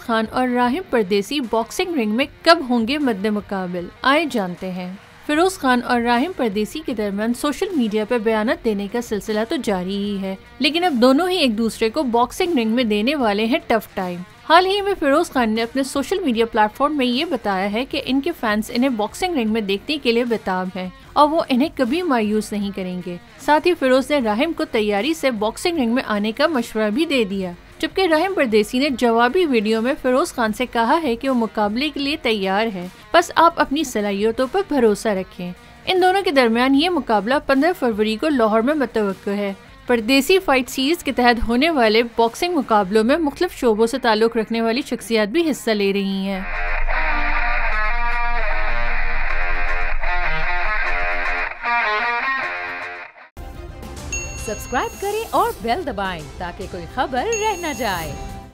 खान और राहिम परदेसी boxing ring में कब होंगे मद्दे मुकाबिल, आए जानते हैं। फिरोज खान और राहिम परदेसी के दरमियान सोशल मीडिया पर बयानत देने का सिलसिला तो जारी ही है, लेकिन अब दोनों ही एक दूसरे को बॉक्सिंग रिंग में देने वाले हैं टफ टाइम। हाल ही में फिरोज खान ने अपने सोशल मीडिया प्लेटफॉर्म में ये बताया है कि इनके फैंस इन्हें बॉक्सिंग रिंग में देखने के लिए बेताब हैं और वो इन्हें कभी मायूस नहीं करेंगे। साथ ही फिरोज ने राहिम को तैयारी से बॉक्सिंग रिंग में आने का मशवरा भी दे दिया, जबकि राहिम परदेसी ने जवाबी वीडियो में फिरोज खान से कहा है कि वो मुकाबले के लिए तैयार है, बस आप अपनी सलाहियतों पर भरोसा रखें। इन दोनों के दरमियान ये मुकाबला 15 फरवरी को लाहौर में मुतवक्को है। परदेसी फाइट सीरीज के तहत होने वाले बॉक्सिंग मुकाबलों में मुख्तलिफ शोबों से ताल्लुक रखने वाली शख्सियात भी हिस्सा ले रही हैं। सब्सक्राइब करें और बेल दबाएं ताकि कोई खबर रह न जाए।